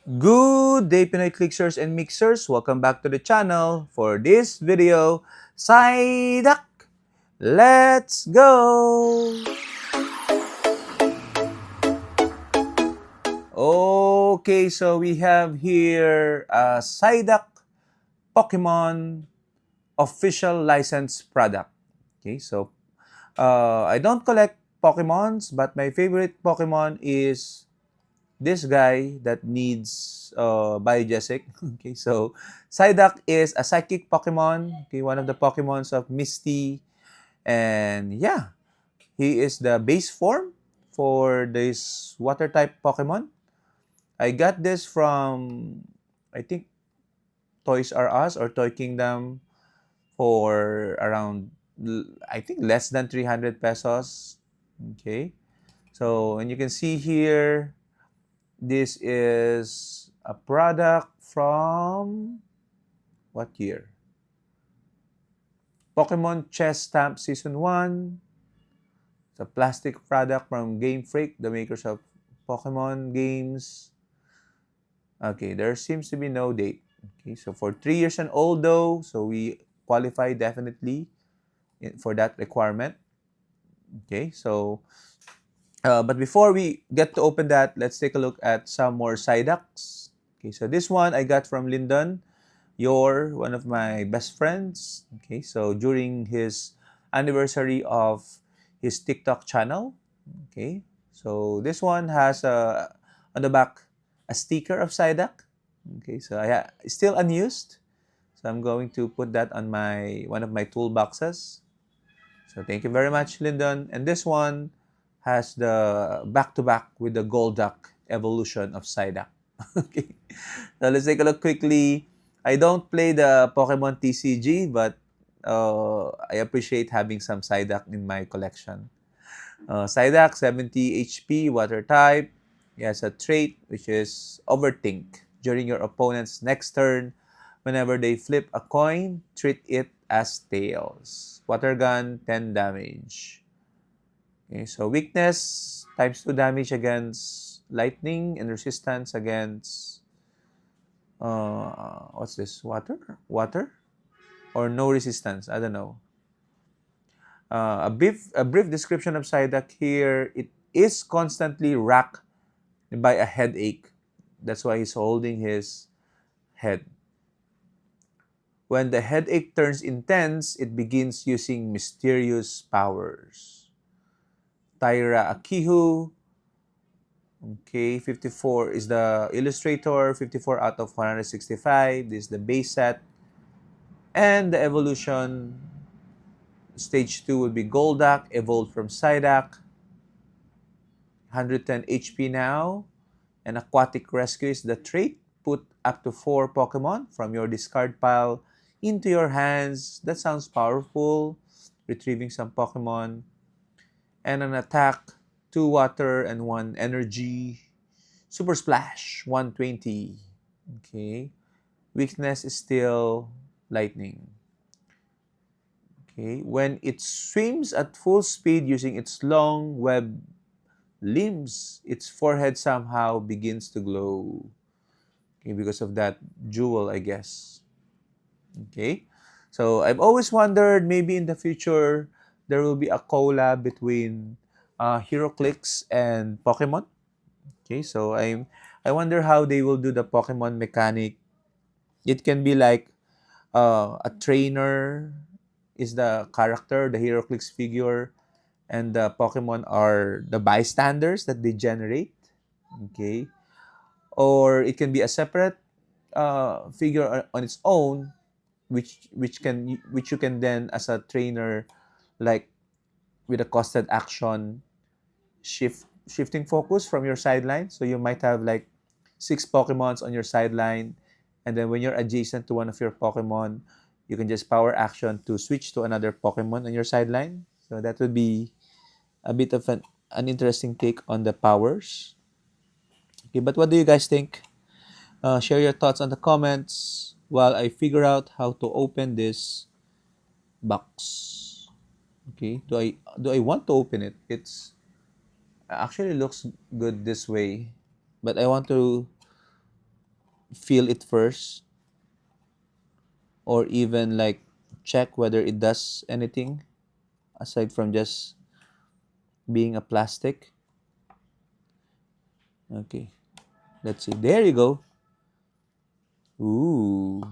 Good day, Pinoy Clixers and Mixers. Welcome back to the channel. For this video, Psyduck. Let's go! Okay, so we have here a Psyduck Pokemon official licensed product. Okay, so I don't collect Pokemons, but my favorite Pokemon is this guy that needs biogesic. Okay, so Psyduck is a psychic Pokemon. Okay, one of the Pokemons of Misty, and yeah, he is the base form for this water type Pokemon. I got this from I think Toys R Us or Toy Kingdom for around I think less than 300 pesos. Okay, so and you can see here this is a product from what year? Pokemon Chess Stamp Season 1. It's a plastic product from Game Freak, the makers of Pokemon games. Okay, there seems to be no date. Okay, so for 3 years and old though, so we qualify definitely for that requirement. Okay, so but before we get to open that, let's take a look at some more Psyducks. Okay, so this one I got from Lyndon. You're one of my best friends. Okay, so during his anniversary of his TikTok channel, okay, so this one has on the back a sticker of Psyduck. Okay, so it's still unused, so I'm going to put that on my one of my toolboxes. So thank you very much, Lyndon. And this one has the back to back with the Golduck evolution of Psyduck. Okay, so let's take a look quickly. I don't play the Pokemon TCG, but I appreciate having some Psyduck in my collection. Psyduck, 70 HP, water type. He has a trait which is Overthink. During your opponent's next turn, whenever they flip a coin, treat it as tails. Water gun, 10 damage. Okay, so weakness, times 2 damage against lightning and resistance against what's this? Water? Or no resistance? I don't know. A brief description of Psyduck here. It is constantly racked by a headache. That's why he's holding his head. When the headache turns intense, it begins using mysterious powers. Tyra Akihu, okay, 54 is the illustrator, 54 out of 165. This is the base set. And the evolution, stage 2 would be Golduck, evolved from Psyduck, 110 HP now. And Aquatic Rescue is the trait. Put up to 4 Pokemon from your discard pile into your hands. That sounds powerful. Retrieving some Pokemon. And an attack, 2 water and 1 energy. Super Splash, 120. Okay. Weakness is still lightning. Okay. When it swims at full speed using its long web limbs, its forehead somehow begins to glow. Okay, because of that jewel, I guess. Okay. So I've always wondered maybe in the future there will be a collab between Heroclix and Pokemon. Okay, so I wonder how they will do the Pokemon mechanic. It can be like a trainer is the character, the Heroclix figure, and the Pokemon are the bystanders that they generate. Okay, or it can be a separate figure on its own, which you can then as a trainer, like with a costed action, shifting focus from your sideline. So you might have like 6 Pokemons on your sideline, and then when you're adjacent to one of your Pokemon, you can just power action to switch to another Pokemon on your sideline. So that would be a bit of an interesting take on the powers. Okay, but what do you guys think? Share your thoughts on the comments while I figure out how to open this box. Okay, do I want to open it? It's actually looks good this way, but I want to feel it first, or even like check whether it does anything aside from just being a plastic. Okay, let's see. There you go. Ooh,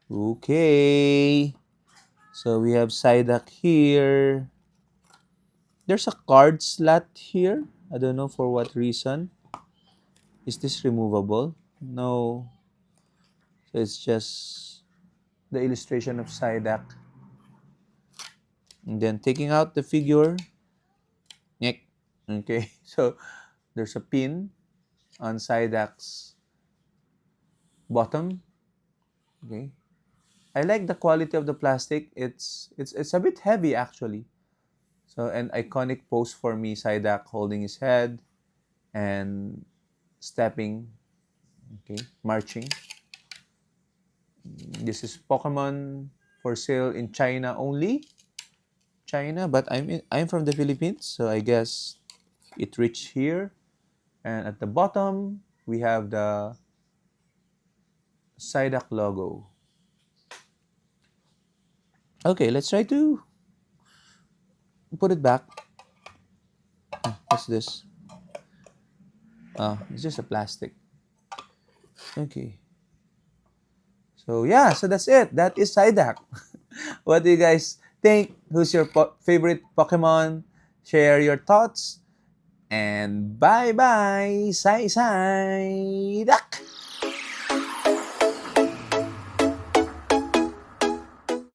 okay. So we have Psyduck here. There's a card slot here. I don't know for what reason. Is this removable? No. So it's just the illustration of Psyduck. And then taking out the figure. Nyek. Okay. So there's a pin on Psyduck's bottom. Okay. I like the quality of the plastic. It's a bit heavy actually. So an iconic pose for me, Psyduck holding his head and stepping, okay, marching. This is Pokemon for sale in China only. China, but I'm from the Philippines, so I guess it reached here. And at the bottom, we have the Psyduck logo. Okay, let's try to put it back. What's this? It's just a plastic. Okay. So yeah, so that's it. That is Psyduck. What do you guys think? Who's your favorite Pokemon? Share your thoughts. And bye bye, Psyduck.